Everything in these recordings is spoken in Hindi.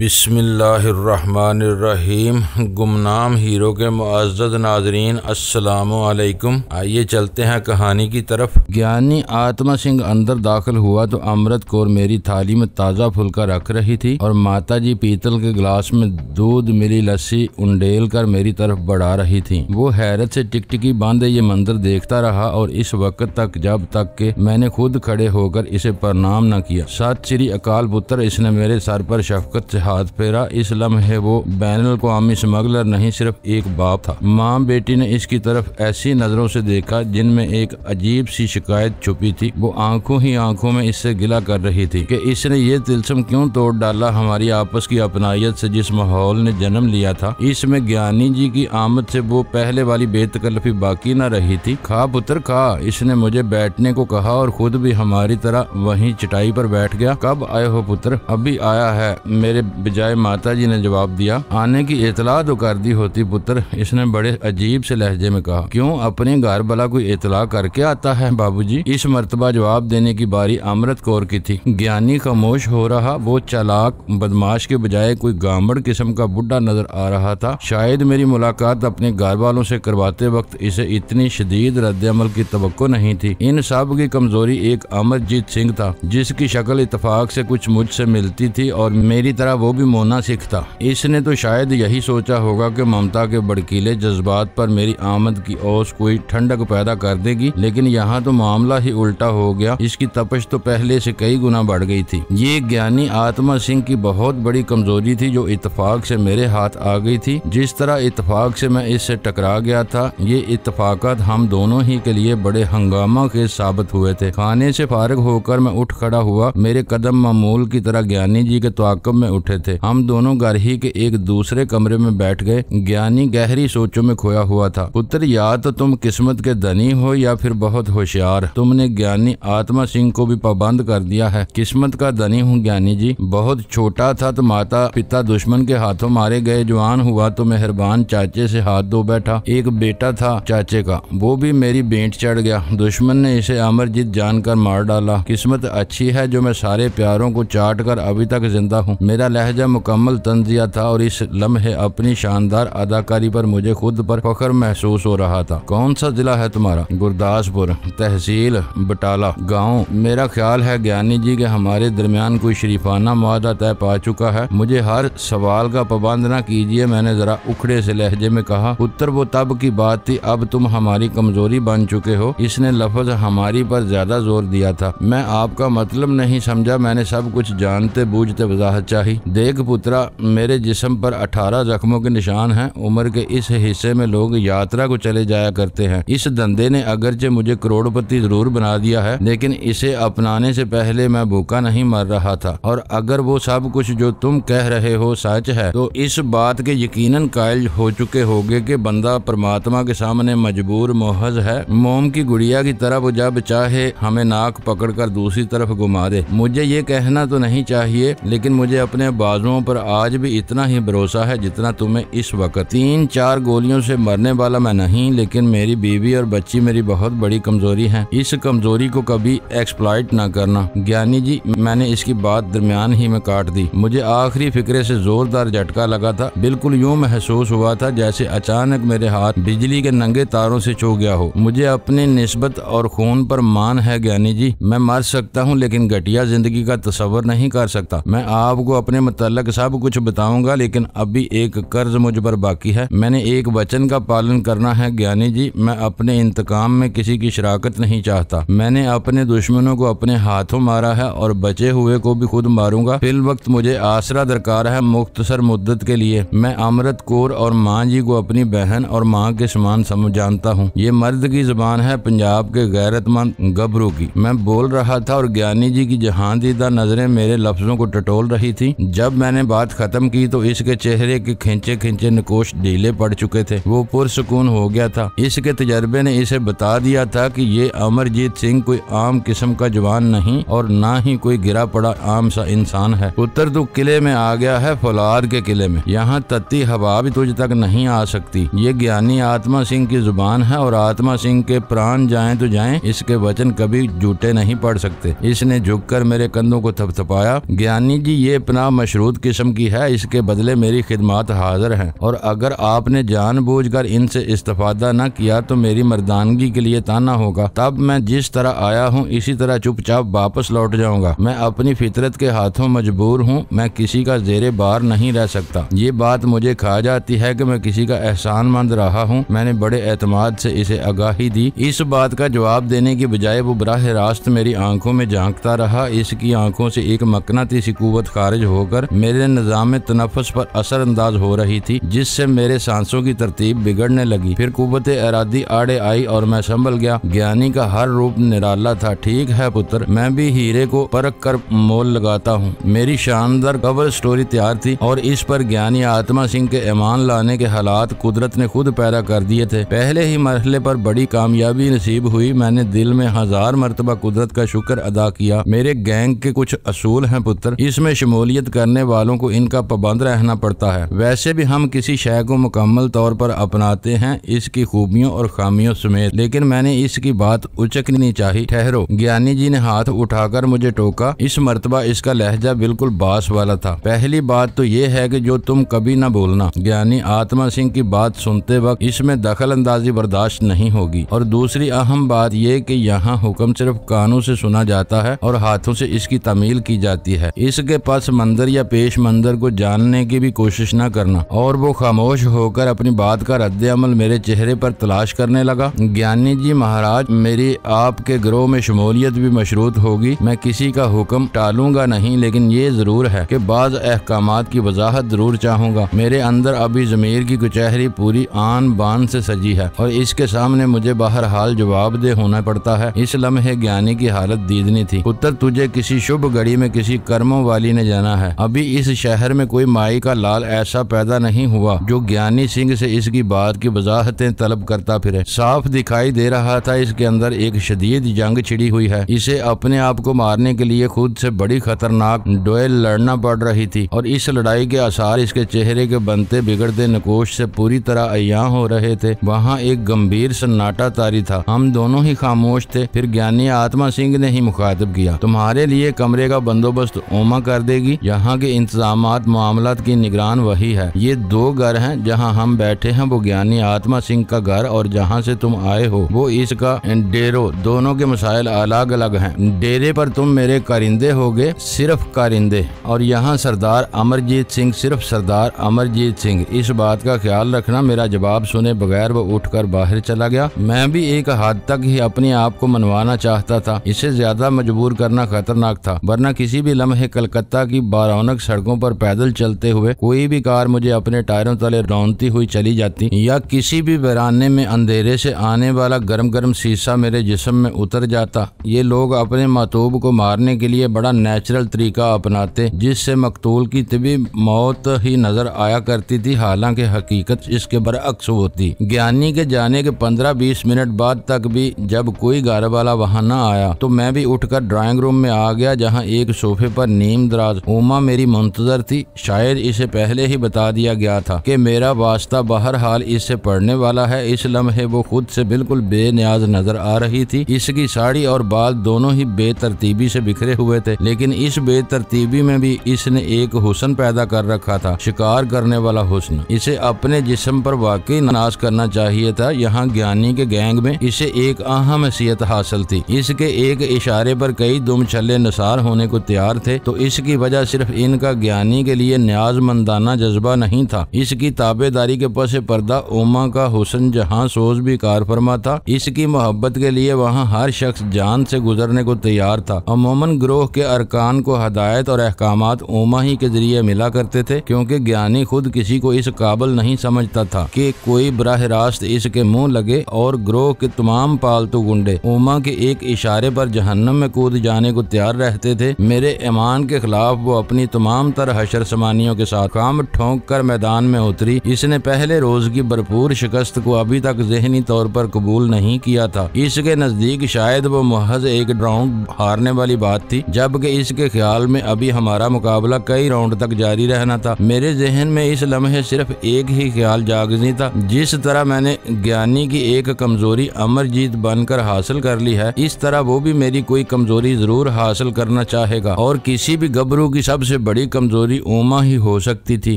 बिस्मिल्लाहिर्रहमानिर्रहीम। गुमनाम हीरो के मुअज़्ज़ज़ नाज़रीन, अस्सलामु अलैकुम। आइए चलते हैं कहानी की तरफ। ज्ञानी आत्मा सिंह अंदर दाखिल हुआ तो अमृत कौर मेरी थाली में ताज़ा फुल्का रख रही थी और माता जी पीतल के गिलास में दूध मिली लस्सी उंडेल कर मेरी तरफ बढ़ा रही थी। वो हैरत से टिकटिकी बांधे ये मंजर देखता रहा और इस वक्त तक जब तक के मैंने खुद खड़े होकर इसे प्रणाम न किया। सत श्री अकाल पुत्र, इसने मेरे सर पर शफकत से हाथ फेरा। इस लम्हे वो बैनुल अक़वामी स्मगलर नहीं, सिर्फ एक बाप था। माँ बेटी ने इसकी तरफ ऐसी नजरों से देखा जिनमें एक अजीब सी शिकायत छुपी थी। वो आंखों ही आंखों में इससे गिला कर रही थी कि इसने ये तिलस्म क्यों तोड़ डाला। हमारी आपस की अपनायत से जिस माहौल ने जन्म लिया था, इसमें ज्ञानी जी की आमद से वो पहले वाली बेतकल्लफी बाकी न रही थी। खा पुत्र खा, इसने मुझे बैठने को कहा और खुद भी हमारी तरह वहीं चटाई पर बैठ गया। कब आए हो पुत्र? अभी आया है, मेरे बजाय माता जी ने जवाब दिया। आने की इतला तो कर दी होती पुत्र, इसने बड़े अजीब से लहजे में कहा। क्यों, अपने घर भला कोई इतला करके आता है बाबूजी? इस मर्तबा जवाब देने की बारी अमृत कौर की थी। ज्ञानी खामोश हो रहा। वो चालाक बदमाश के बजाय कोई गामड़ किस्म का बुढ़ा नजर आ रहा था। शायद मेरी मुलाकात अपने घर वालों से करवाते वक्त इसे इतनी शदीद रद्द-ए-अमल की तवक्को नहीं थी। इन सब की कमजोरी एक अमरजीत सिंह था, जिसकी शक्ल इत्तफाक से कुछ मुझसे मिलती थी और मेरी तरह वो भी मोना सिख था। इसने तो शायद यही सोचा होगा कि ममता के भड़कीले जज्बात पर मेरी आमद की ओस कोई ठंडक पैदा कर देगी, लेकिन यहाँ तो मामला ही उल्टा हो गया। इसकी तपश तो पहले से कई गुना बढ़ गई थी। ये ज्ञानी आत्मा सिंह की बहुत बड़ी कमजोरी थी जो इत्तफाक से मेरे हाथ आ गई थी। जिस तरह इत्तफाक से मैं इससे टकरा गया था, ये इत्तफाकत हम दोनों ही के लिए बड़े हंगामा के साबित हुए थे। खाने से फारिग होकर मैं उठ खड़ा हुआ। मेरे कदम मामूल की तरह ज्ञानी जी के ताक़ुब में उठे थे। हम दोनों घर ही के एक दूसरे कमरे में बैठ गए। ज्ञानी गहरी सोचों में खोया हुआ था। पुत्र, या तो तुम किस्मत के धनी हो या फिर बहुत होशियार। तुमने ज्ञानी आत्मा सिंह को भी पाबंद कर दिया है। किस्मत का धनी हूँ ज्ञानी जी। बहुत छोटा था तो माता पिता दुश्मन के हाथों मारे गए। जवान हुआ तो मेहरबान चाचे से हाथ धो बैठा। एक बेटा था चाचे का, वो भी मेरी भेंट चढ़ गया। दुश्मन ने इसे अमरजीत जानकर मार डाला। किस्मत अच्छी है जो मैं सारे प्यारों को चाट कर अभी तक जिंदा हूँ। मेरा लहजा मुकम्मल तंजिया था और इस लम्हे अपनी शानदार अदाकारी पर मुझे खुद पर फख्र महसूस हो रहा था। कौन सा जिला है तुम्हारा? गुरदासपुर, तहसील बटाला, गांव। मेरा ख्याल है ज्ञानी जी के हमारे दरमियान कोई शरीफाना मुआहदा तय पा चुका है। मुझे हर सवाल का पाबंद न कीजिए, मैंने जरा उखड़े से लहजे में कहा। उत्तर वो तब की बात थी, अब तुम हमारी कमजोरी बन चुके हो। इसने लफ्ज हमारी पर ज्यादा जोर दिया था। मैं आपका मतलब नहीं समझा, मैंने सब कुछ जानते बूझते वजाहत चाही। देख पुत्रा, मेरे जिस्म पर 18 जख्मों के निशान हैं। उम्र के इस हिस्से में लोग यात्रा को चले जाया करते हैं। इस धंधे ने अगरचे मुझे करोड़पति जरूर बना दिया है, लेकिन इसे अपनाने से पहले मैं भूखा नहीं मर रहा था। और अगर वो सब कुछ जो तुम कह रहे हो सच है, तो इस बात के यकीनन कायल हो चुके होगे कि बंदा परमात्मा के सामने मजबूर मोहज है। मोम की गुड़िया की तरह वो जब चाहे हमें नाक पकड़कर दूसरी तरफ घुमा दे। मुझे ये कहना तो नहीं चाहिए, लेकिन मुझे अपने बाजुओं पर आज भी इतना ही भरोसा है जितना तुम्हें इस वक्त। 3-4 गोलियों से मरने वाला मैं नहीं, लेकिन मेरी बीवी और बच्ची मेरी बहुत बड़ी कमजोरी है। इस कमजोरी को कभी एक्सप्लॉइट ना करना। ज्ञानी जी, मैंने इसकी बात दरमियान ही में काट दी। मुझे आखिरी फिक्रे से जोरदार झटका लगा था। बिल्कुल यूं महसूस हुआ था जैसे अचानक मेरे हाथ बिजली के नंगे तारों से छू गया हो। मुझे अपनी निस्बत और खून पर मान है ज्ञानी जी। मैं मर सकता हूँ, लेकिन घटिया जिंदगी का तस्वर नहीं कर सकता। मैं आपको अपने मुतल्लिक सब कुछ बताऊंगा, लेकिन अभी एक कर्ज मुझ पर बाकी है। मैंने एक वचन का पालन करना है ज्ञानी जी। मैं अपने इंतकाम में किसी की शराकत नहीं चाहता। मैंने अपने दुश्मनों को अपने हाथों मारा है और बचे हुए को भी खुद मारूंगा। फिल वक्त मुझे आसरा दरकार है मुख्तसर मुद्दत के लिए। मैं अमृत कौर और माँ जी को अपनी बहन और माँ के समान समझ जानता हूँ। ये मर्द की जुबान है, पंजाब के गैरतमंद गबरू की। मैं बोल रहा था और ज्ञानी जी की जहांदीदा नजरें मेरे लफ्जों को टटोल रही थी। जब मैंने बात खत्म की तो इसके चेहरे के खिंचे खिंचे नकोश ढीले पड़ चुके थे। वो पुरसुकून हो गया था। इसके तजर्बे ने इसे बता दिया था कि ये अमरजीत सिंह कोई आम किस्म का जवान नहीं और ना ही कोई गिरा पड़ा आम सा इंसान है। पुत्र, तू किले में आ गया है, फौलाद के किले में। यहाँ तत्ती हवा भी तुझ तक नहीं आ सकती। ये ज्ञानी आत्मा सिंह की जुबान है और आत्मा सिंह के प्राण जाएं तो जाएं, इसके वचन कभी झूठे नहीं पड़ सकते। इसने झुककर मेरे कंधों को थपथपाया। ज्ञानी जी, ये पनाह मशरूत किस्म की है, इसके बदले मेरी खिदमत हाजिर हैं, और अगर आपने जानबूझकर इनसे इस्तेफादा न किया तो मेरी मर्दानगी के लिए ताना होगा। तब मैं जिस तरह आया हूँ इसी तरह चुपचाप वापस लौट जाऊंगा। मैं अपनी फितरत के हाथों मजबूर हूँ, मैं किसी का जेरे बार नहीं रह सकता। ये बात मुझे खा जाती है कि मैं किसी का एहसानमंद रहा हूँ। मैंने बड़े एतमाद से इसे आगाही दी। इस बात का जवाब देने की बजाय वो बराह रास्त मेरी आंखों में झांकता रहा। इसकी आंखों से एक मकनातीसी कुव्वत खारिज होकर मेरे निजाम तनफ़ुस पर असर अंदाज हो रही थी, जिससे मेरे सांसों की तरतीब बिगड़ने लगी। फिर कुव्वत इरादी आड़े आई और मैं संभल गया। ज्ञानी का हर रूप निराला था। ठीक है पुत्र, मैं भी हीरे को परख कर मोल लगाता हूँ। मेरी शानदार कवर स्टोरी तैयार थी और इस पर ज्ञानी आत्मा सिंह के ईमान लाने के हालात कुदरत ने खुद पैदा कर दिए थे। पहले ही मरहले पर बड़ी कामयाबी नसीब हुई। मैंने दिल में 1000 मरतबा कुदरत का शुक्र अदा किया। मेरे गैंग के कुछ असूल हैं पुत्र, इसमें शमूलियत करने वालों को इनका पाबंद रहना पड़ता है। वैसे भी हम किसी शय को मुकम्मल तौर पर अपनाते हैं, इसकी खूबियों और खामियों समेत, लेकिन मैंने इसकी बात उचकनी चाहिए। ठहरो, ज्ञानी जी ने हाथ उठाकर मुझे टोका। इस मर्तबा इसका लहजा बिल्कुल बास वाला था। पहली बात तो ये है कि जो तुम कभी न बोलना। ज्ञानी आत्मा सिंह की बात सुनते वक्त इसमें दखल अंदाजी बर्दाश्त नहीं होगी। और दूसरी अहम बात यह कि यहाँ हुक्म सिर्फ कानों से सुना जाता है और हाथों से इसकी तमील की जाती है। इसके पस मंजर या पेश मंजर को जानने की भी कोशिश न करना। और वो खामोश होकर अपनी बात का रद्द अमल मेरे चेहरे पर तलाश करने लगा। ज्ञानी जी महाराज, मेरी आपके ग्रोह में शमूलियत भी मशरूत होगी। मैं किसी का हुक्म टालूंगा नहीं, लेकिन ये जरूर है कि बाज़ अहकामात की वजाहत जरूर चाहूंगा। मेरे अंदर अभी ज़मीर की कचहरी पूरी आन बान से सजी है और इसके सामने मुझे बहरहाल जवाबदेह होना पड़ता है। इस लम्हे ज्ञानी की हालत दीदनी थी। पुत्र, तुझे किसी शुभ घड़ी में किसी कर्मों वाली ने जाना है। अभी इस शहर में कोई माई का लाल ऐसा पैदा नहीं हुआ जो ज्ञानी सिंह से इसकी बात की वजाहतें तलब करता फिरे। साफ दिखाई दे रहा था इसके अंदर एक शदीद जंग छिड़ी हुई है। इसे अपने आप को मारने के लिए खुद से बड़ी खतरनाक डुएल लड़ना पड़ रही थी और इस लड़ाई के आसार इसके चेहरे के बनते बिगड़ते नकोश से पूरी तरह अय्यां हो रहे थे। वहाँ एक गंभीर सन्नाटा तारी था। हम दोनों ही खामोश थे। फिर ज्ञानी आत्मा सिंह ने ही मुखातिब किया। तुम्हारे लिए कमरे का बंदोबस्त ओमा कर देगी। यहाँ के इंतजामात मामलात की निगरान वही है। ये 2 घर हैं जहाँ हम बैठे हैं, वो ज्ञानी आत्मा सिंह का घर और जहाँ से तुम आए हो वो इसका डेरो। दोनों के मसाइल अलग अलग हैं। डेरे पर तुम मेरे कारिंदे होगे, सिर्फ कारिंदे, और यहाँ सरदार अमरजीत सिंह सिर्फ सरदार अमरजीत सिंह। इस बात का ख्याल रखना। मेरा जवाब सुने बगैर वो उठकर बाहर चला गया। मैं भी एक हद तक ही अपने आप को मनवाना चाहता था। इसे ज्यादा मजबूर करना खतरनाक था, वरना किसी भी लम्हे कलकत्ता की बारौनक सड़कों पर पैदल चलते हुए कोई भी कार मुझे अपने टायरों तले रौंदती हुई चली जाती, या किसी भी वीराने में अंधेरे से आने वाला गर्म गर्म शीशा मेरे जिस्म में उतर जाता। ये लोग अपने मतूब को मारने के लिए बड़ा नेचुरल तरीका अपनाते, जिससे मकतूल की तभी मौत ही नजर आया करती थी, हालांकि हकीकत इसके बरअक्स होती। ज्ञानी के जाने के 15-20 मिनट बाद तक भी जब कोई घर वाला वहां न आया तो मैं भी उठकर ड्राइंग रूम में आ गया, जहां एक सोफे पर नीम दराज उमा मेरी मुंतजर थी। शायद इसे पहले ही बता दिया गया था कि मेरा वास्ता बहरहाल इससे पड़ने वाला है। इस लम्हे वो खुद से बिल्कुल बेनियाज नजर आ रही थी। इसकी साड़ी और बाल दोनों ही बेतरतीबी से बिखरे हुए थे, लेकिन इस बेतरतीबी में भी इसने एक हुस्न पैदा कर रखा था, शिकार करने वाला हुस्न। इसे अपने जिस्म पर वाकई नाज करना चाहिए था। यहाँ ज्ञानी के गैंग में इसे एक अहम हैसियत हासिल थी। इसके एक इशारे पर कई दुम छल्ले नसार होने को तैयार थे, तो इसकी वजह सिर्फ इनका ज्ञानी के लिए न्याजमंदाना जज्बा नहीं था। इसकी ताबेदारी के पस पर्दा उमा का हुस्न जहाँ सोज भी कार फरमा था। इसकी मोहब्बत के लिए वहाँ हर शख्स जान से गुजरने को तैयार था। अमूमन ग्रोह के अरकान को हदायत और अहकामात उमा ही के जरिए मिला करते थे, क्योंकि ज्ञानी खुद किसी को इस काबिल नहीं समझता था कि कोई बराह रास्त इसके मुंह लगे, और ग्रोह के तमाम पालतू गुंडे उमा के एक इशारे पर जहन्नम में कूद जाने को तैयार रहते थे। मेरे ईमान के खिलाफ वो अपनी तमाम तर हशर समानियों के साथ काम ठोंक कर मैदान में उतरी। इसने पहले रोज की भरपूर शिकस्त को अभी तक ज़हनी तौर पर कबूल नहीं किया था। इसके नजदीक शायद वो महज एक राउंड हारने वाली बात थी, जबकि इसके ख्याल में अभी हमारा मुकाबला कई राउंड तक जारी रहना था। मेरे जहन में इस लम्हे सिर्फ एक ही ख्याल जागजी था, जिस तरह मैंने ज्ञानी की एक कमजोरी अमरजीत बनकर हासिल कर ली है, इस तरह वो भी मेरी कोई कमजोरी जरूर हासिल करना चाहेगा। और किसी भी गबरू की सबसे सबसे बड़ी कमजोरी उमा ही हो सकती थी।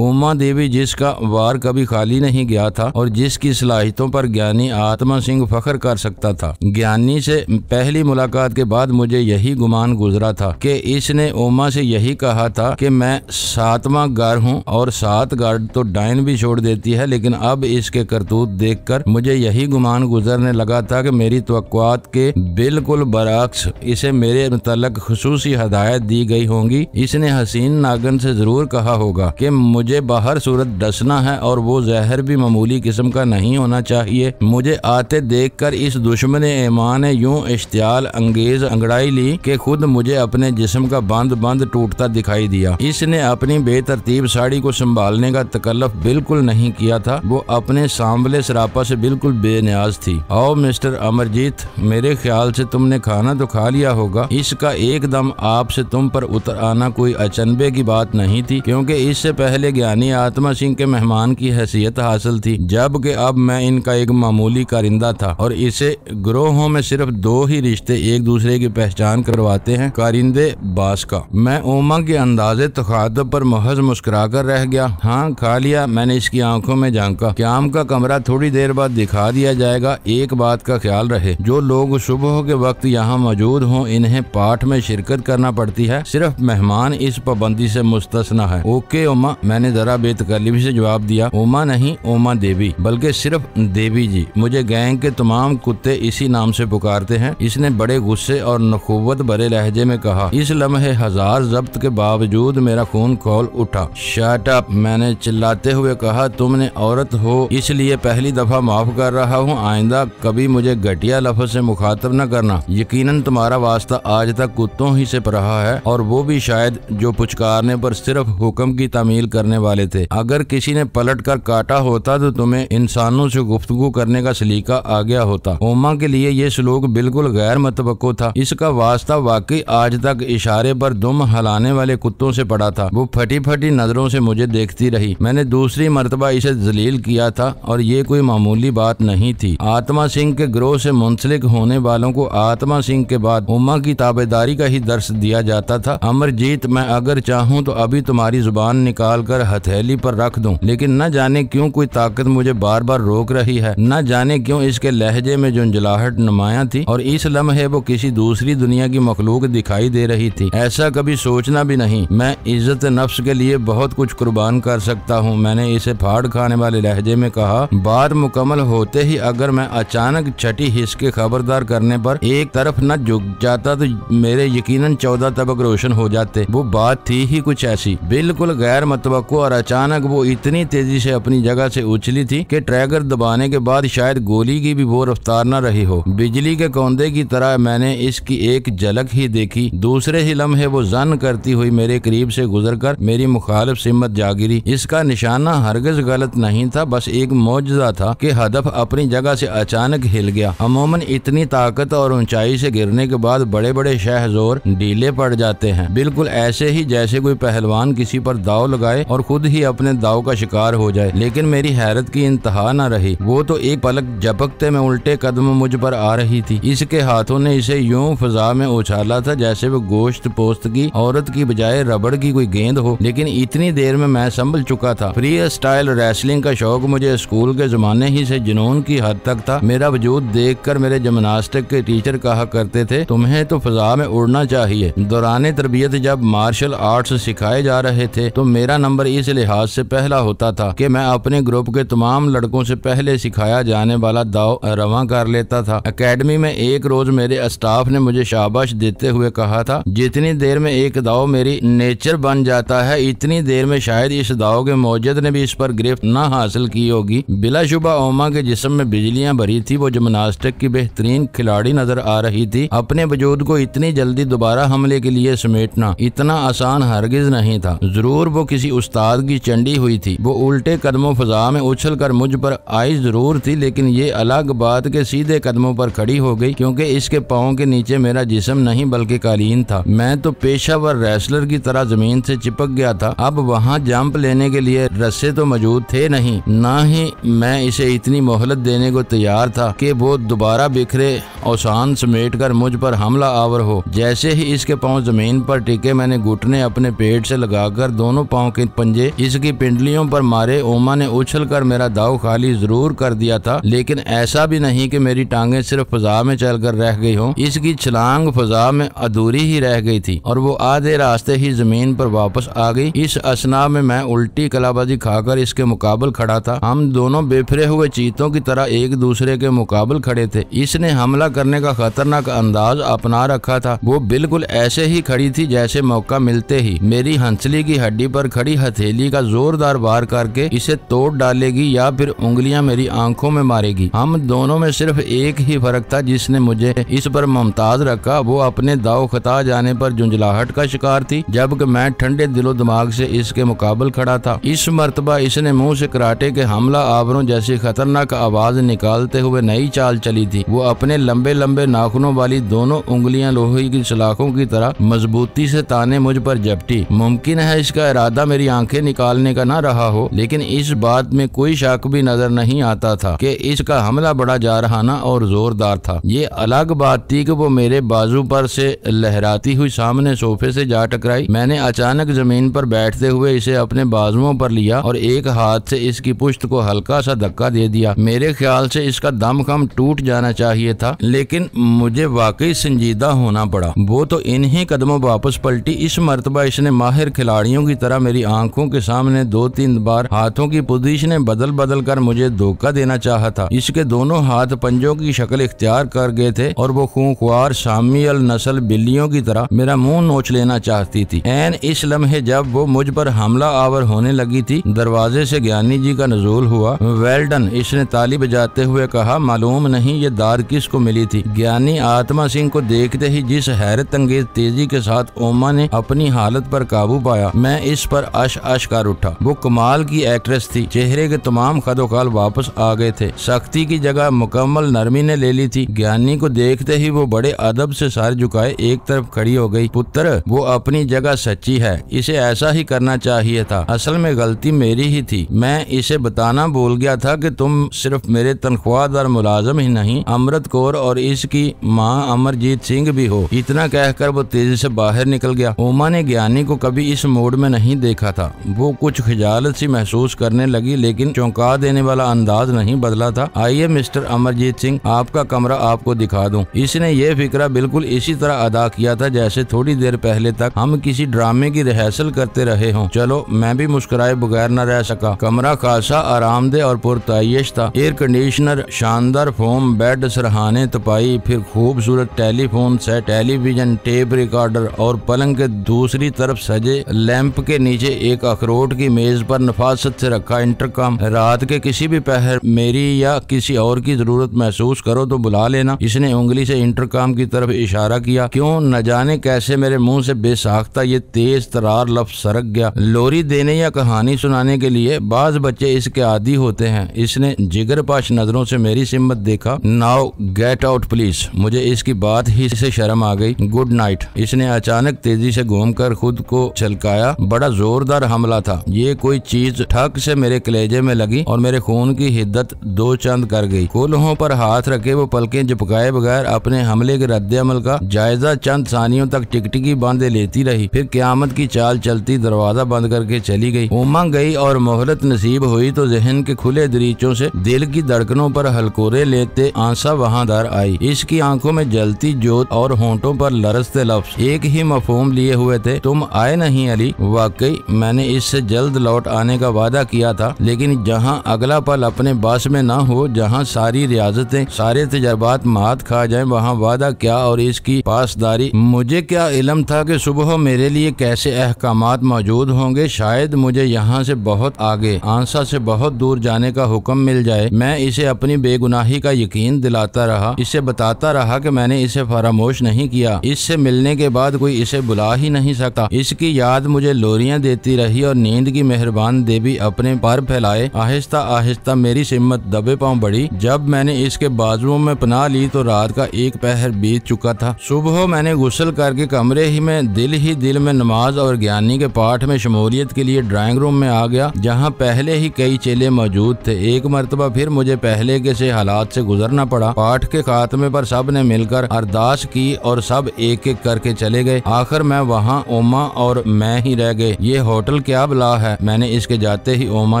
उमा देवी जिसका वार कभी खाली नहीं गया था और जिसकी सलाहियतों पर ज्ञानी आत्मा सिंह फख्र कर सकता था। ज्ञानी से पहली मुलाकात के बाद मुझे यही गुमान गुजरा था कि इसने उमा से यही कहा था कि मैं 7वां घर हूँ और 7 घर तो डायन भी छोड़ देती है, लेकिन अब इसके करतूत देखकर मुझे यही गुमान गुजरने लगा था कि मेरी तवक्कुआत के बिल्कुल बरअक्स इसे मेरे मुतल्लक खुसूसी हदायत दी गई होंगी। इसने हसीन नागन से जरूर कहा होगा कि मुझे बाहर सूरत डसना है और वो जहर भी मामूली किस्म का नहीं होना चाहिए। मुझे आते देखकर इस दुश्मन ईमान ने यूं इश्तियाल अंगेज अंगड़ाई ली कि खुद मुझे अपने जिस्म का बंद बंद टूटता दिखाई दिया। इसने अपनी बेतरतीब साड़ी को संभालने का तकल्लुफ बिल्कुल नहीं किया था। वो अपने सांवले सरापा से बिल्कुल बेनियाज थी। आओ मिस्टर अमरजीत, मेरे ख्याल से तुमने खाना तो खा लिया होगा। इसका एकदम आपसे तुम पर उतर आना कोई अचंभे की बात नहीं थी, क्योंकि इससे पहले ज्ञानी आत्मा सिंह के मेहमान की हैसियत हासिल थी, जबकि अब मैं इनका एक मामूली कारिंदा था और इसे ग्रोहों में सिर्फ 2 ही रिश्ते एक दूसरे की पहचान करवाते हैं, कारिंदे बास का। मैं उमा के अंदाजे तखातब पर महज मुस्कुरा कर रह गया। हाँ, खा लिया। मैंने इसकी आंखों में झांका। क्याम का कमरा थोड़ी देर बाद दिखा दिया जाएगा। एक बात का ख्याल रहे, जो लोग सुबह के वक्त यहाँ मौजूद हों इन्हें पाठ में शिरकत करना पड़ती है, सिर्फ मेहमान इस पाबंदी से मुस्तस्ना है। ओके उमा, मैंने जरा बेतकल्लुफी से जवाब दिया। उमा नहीं, उमा देवी, बल्कि सिर्फ देवी जी। मुझे गैंग के तमाम कुत्ते इसी नाम से पुकारते हैं। इसने बड़े गुस्से और नखुवत भरे लहजे में कहा। इस लम्हे 1000 जब्त के बावजूद मेरा खून खौल उठा। शट अप, मैंने चिल्लाते हुए कहा। तुमने औरत हो इसलिए पहली दफा माफ कर रहा हूँ। आइंदा कभी मुझे घटिया लफ्ज से मुखातब न करना। यकीनन तुम्हारा वास्ता आज तक कुत्तों ही से रहा है, और वो भी शायद जो पुचकारने पर सिर्फ हुक्म की तामील करने वाले थे। अगर किसी ने पलट कर काटा होता तो तुम्हें इंसानों से गुफ्तगू करने का सलीका आ गया होता। उमा के लिए ये सलूक बिल्कुल गैर मतवक्को था। इसका वास्ता वाकई आज तक इशारे पर दुम हलाने वाले कुत्तों से पड़ा था। वो फटी फटी नजरों से मुझे देखती रही। मैंने दूसरी मर्तबा इसे जलील किया था और ये कोई मामूली बात नहीं थी। आत्मा सिंह के ग्रोह से मुंसलिक होने वालों को आत्मा सिंह के बाद उमा की ताबेदारी का ही दर्श दिया जाता था। अमरजीत, मैं अगर चाहूँ तो अभी तुम्हारी जुबान निकाल कर हथेली पर रख दूं, लेकिन न जाने क्यों कोई ताकत मुझे बार बार रोक रही है। न जाने क्यों इसके लहजे में झुंझलाहट नुमाया थी और इस लम्हे वो किसी दूसरी दुनिया की मखलूक दिखाई दे रही थी। ऐसा कभी सोचना भी नहीं। मैं इज्जत नफ्स के लिए बहुत कुछ कुर्बान कर सकता हूँ, मैंने इसे फाड़ खाने वाले लहजे में कहा। बात मुकम्मल होते ही अगर मैं अचानक छठी हिस्स के खबरदार करने पर एक तरफ न झुक जाता तो मेरे यकीनन 14 तबक रोशन हो जाते। वो बात थी ही कुछ ऐसी, बिल्कुल गैर मतवक्को, और अचानक वो इतनी तेजी से अपनी जगह से उछली थी कि ट्रैगर दबाने के बाद शायद गोली की भी वो रफ्तार न रही हो। बिजली के कौंदे की तरह मैंने इसकी एक झलक ही देखी। दूसरे ही लम्हे वो जन करती हुई मेरे करीब से गुजरकर मेरी मुखालिफ सिमत जा गिरी। इसका निशाना हरगिज गलत नहीं था, बस एक मौजज़ा था कि हदफ अपनी जगह से अचानक हिल गया। अमूमन इतनी ताकत और ऊंचाई से गिरने के बाद बड़े बड़े शहजोर ढीले पड़ जाते हैं, बिल्कुल ऐसे ही जैसे कोई पहलवान किसी पर दाव लगाए और खुद ही अपने दाव का शिकार हो जाए। लेकिन मेरी हैरत की इंतहा न रही। वो तो एक पलक झपकते में उल्टे कदम मुझ पर आ रही थी। इसके हाथों ने इसे यूं फिजा में उछाला था जैसे वो गोश्त पोस्त की औरत की बजाय रबड़ की कोई गेंद हो। लेकिन इतनी देर में मैं संभल चुका था। फ्री स्टाइल रेसलिंग का शौक मुझे स्कूल के जमाने ही से जुनून की हद तक था। मेरा वजूद देखकर मेरे जिम्नास्टिक के टीचर कहा करते थे, तुम्हें तो फिजा में उड़ना चाहिए। दौरान तरबियत जब मार्शल आर्ट्स सिखाए जा रहे थे तो मेरा नंबर इस लिहाज से पहला होता था कि मैं अपने ग्रुप के तमाम लड़कों से पहले सिखाया जाने वाला दाव रवां कर लेता था। एकेडमी में एक रोज मेरे स्टाफ ने मुझे शाबाश देते हुए कहा था, जितनी देर में एक दाव मेरी नेचर बन जाता है इतनी देर में शायद इस दाव के मौजद ने भी इस पर गिरफ्त न हासिल की होगी। बिलाशुबा ओमा के जिस्म में बिजलियां भरी थी। वो जिम्नास्टिक की बेहतरीन खिलाड़ी नजर आ रही थी। अपने वजूद को इतनी जल्दी दोबारा हमले के लिए समेटना इतना आसान हरगिज नहीं था। जरूर वो किसी उस्ताद की चंडी हुई थी। वो उल्टे कदमों फिजा में उछल कर मुझ पर आई जरूर थी, लेकिन ये अलग बात के सीधे कदमों पर खड़ी हो गई, क्योंकि इसके पाँव के नीचे मेरा जिस्म नहीं बल्कि कालीन था। मैं तो पेशावर रेसलर की तरह जमीन से चिपक गया था। अब वहाँ जंप लेने के लिए रस्से तो मौजूद थे नहीं, ना ही मैं इसे इतनी मोहलत देने को तैयार था कि वो दोबारा बिखरे औसान समेट कर मुझ पर हमला आवर हो। जैसे ही इसके पाँव जमीन पर टिके मैंने घुटने ने अपने पेट से लगाकर दोनों पाँव के पंजे इसकी पिंडलियों पर मारे। ओमा ने उछलकर मेरा दाव खाली जरूर कर दिया था, लेकिन ऐसा भी नहीं कि मेरी टांगे सिर्फ फजा में चलकर रह गई हों। इसकी छलांग फजा में अधूरी ही रह गई थी और वो आधे रास्ते ही जमीन पर वापस आ गई। इस असना में मैं उल्टी कलाबाजी खाकर इसके मुकाबल खड़ा था। हम दोनों बेफरे हुए चीतों की तरह एक दूसरे के मुकाबल खड़े थे। इसने हमला करने का खतरनाक अंदाज अपना रखा था। वो बिल्कुल ऐसे ही खड़ी थी जैसे मौका मिलते ही मेरी हंसली की हड्डी पर खड़ी हथेली का जोरदार वार करके इसे तोड़ डालेगी या फिर उंगलियां मेरी आंखों में मारेगी। हम दोनों में सिर्फ एक ही फर्क था जिसने मुझे इस पर मुमताज रखा। वो अपने दाव खता जाने पर झुंझलाहट का शिकार थी, जबकि मैं ठंडे दिलो दिमाग से इसके मुकाबल खड़ा था। इस मर्तबा इसने मुंह से कराटे के हमला आवरों जैसी खतरनाक आवाज निकालते हुए नई चाल चली थी। वो अपने लंबे लंबे नाखूनों वाली दोनों उंगलियां लोहे की सलाखों की तरह मजबूती से ताने मुझ पर झपटी। मुमकिन है इसका इरादा मेरी आंखें निकालने का न रहा हो, लेकिन इस बात में कोई शक भी नजर नहीं आता था कि इसका हमला बड़ा जारहाना और जोरदार था। ये अलग बात थी कि वो मेरे बाजू पर से लहराती हुई सामने सोफे से जा टकराई। मैंने अचानक जमीन पर बैठते हुए इसे अपने बाजुओं पर लिया और एक हाथ से इसकी पुश्त को हल्का सा धक्का दे दिया। मेरे ख्याल से इसका दम खम टूट जाना चाहिए था, लेकिन मुझे वाकई संजीदा होना पड़ा। वो तो इन्हीं कदमों वापस पलटी। इस मर्तबा इसने माहिर खिलाड़ियों की तरह मेरी आंखों के सामने 2-3 बार हाथों की पोजीशनें बदल बदल कर मुझे धोखा देना चाहा था। इसके दोनों हाथ पंजों की शक्ल इख्तियार कर गए थे और वो खूंखार शामियल नस्ल बिल्लियों की तरह मेरा मुंह नोच लेना चाहती थी। ऐन इस लम्हे जब वो मुझ पर हमला आवर होने लगी थी, दरवाजे से ज्ञानी जी का नजूल हुआ। वेल डन, इसने ताली बजाते हुए कहा। मालूम नहीं ये दाद किसको मिली थी। ज्ञानी आत्मा सिंह को देखते ही जिस हैरत अंगेज तेजी के साथ ओमा ने अपनी हालत पर काबू पाया, मैं इस पर अश कर उठा। वो कमाल की एक्ट्रेस थी। चेहरे के तमाम खदोखाल वापस आ गए थे। सख्ती की जगह मुकम्मल नरमी ने ले ली थी। ज्ञानी को देखते ही वो बड़े अदब से सर झुकाए एक तरफ खड़ी हो गई। पुत्र, वो अपनी जगह सच्ची है, इसे ऐसा ही करना चाहिए था। असल में गलती मेरी ही थी। मैं इसे बताना भूल गया था कि तुम सिर्फ मेरे तनख्वाहदार मुलाजम ही नहीं, अमृत कौर और इसकी माँ अमरजीत सिंह भी हो। इतना कहकर वो तेजी से बाहर निकल गया। ओमा ने ज्ञानी को कभी इस मूड में नहीं देखा था। वो कुछ खिजालत सी महसूस करने लगी, लेकिन चौंका देने वाला अंदाज नहीं बदला था। आइए मिस्टर अमरजीत सिंह, आपका कमरा आपको दिखा दूं। इसने ये फिक्रा बिल्कुल इसी तरह अदा किया था जैसे थोड़ी देर पहले तक हम किसी ड्रामे की रिहर्सल करते रहे हों। चलो, मैं भी मुस्कुराए बगैर न रह सका। कमरा खासा आरामदेह और पुरताइश था। एयर कंडीशनर, शानदार फोम बेड, सरहाने तपाई, फिर खूबसूरत telephone set, television, tape recorder और पलंग के दूसरी तरफ सजे लैंप के नीचे एक अखरोट की मेज पर नफासत से रखा इंटरकॉम। रात के किसी भी पहर मेरी या किसी और की जरूरत महसूस करो तो बुला लेना। इसने उंगली से इंटरकॉम की तरफ इशारा किया। क्यों न जाने कैसे मेरे मुंह से बेसाख्ता ये तेज तरार लफ्ज सरक गया। लोरी देने या कहानी सुनाने के लिए बाज बच्चे इसके आदी होते हैं। इसने जिगरपाश नजरों से मेरी सिम्मत देखा। Now get out please. मुझे इसकी बात ही से शर्म आ गई। Good night. इसने अचानक तेजी से घूमकर खुद को छलकाया। बड़ा जोरदार हमला था। ये कोई चीज ठक से मेरे कलेजे में लगी और मेरे खून की हिद्दत दो चंद कर गई। कोल्हों पर हाथ रखे वो पलकें झपकाए बगैर अपने हमले के रद्द-ए-अमल का जायजा चंद सानियों तक टिकटिकी बांधे लेती रही। फिर क़यामत की चाल चलती दरवाजा बंद करके चली गई। ओमा गई और मोहलत नसीब हुई तो जहन के खुले दरीचों से दिल की धड़कनों पर हलकोरे लेते आंसा वहां दर आई। इसकी आंखों में जलती जोत और होंठों पर लरसते लफ्ज एक ही मफहूम लिए हुए थे। तुम आए नहीं अली। वाकई मैंने इससे जल्द लौट आने का वादा किया था, लेकिन जहां अगला पल अपने बस में न हो, जहां सारी रियाजतें सारे तजर्बात मात खा जाएं, वहां वादा क्या और इसकी पासदारी। मुझे क्या इल्म था कि सुबह मेरे लिए कैसे अहकामात मौजूद होंगे। शायद मुझे यहाँ से बहुत आगे, आंसा से बहुत दूर जाने का हुक्म मिल जाए। मैं इसे अपनी बेगुनाही का यकीन दिलाता रहा, इसे बताता रहा कि मैंने इसे फरामोश नहीं किया। इससे मिलने के बाद कोई इसे बुला ही नहीं सकता। इसकी याद मुझे लोरियां देती रही और नींद की मेहरबान देवी अपने पर फैलाए। आहिस्ता आहिस्ता मेरी सिम्मत दबे पांव बढ़ी। जब मैंने इसके बाजुओं में पनाह ली तो रात का एक पहर बीत चुका था। सुबह मैंने गुस्ल करके कमरे ही में दिल में नमाज और ज्ञानी के पाठ में शमूलियत के लिए ड्राइंग रूम में आ गया, जहाँ पहले ही कई चेले मौजूद थे। एक मरतबा फिर मुझे पहले के से हालात से गुजरना पड़ा। पाठ के खात्मे पर सब ने मिलकर अरदास की और सब एक एक करके चले गए। आखिर मैं वहाँ यहाँ ओमा और मैं ही रह गए। ये होटल क्या बला है? मैंने इसके जाते ही ओमा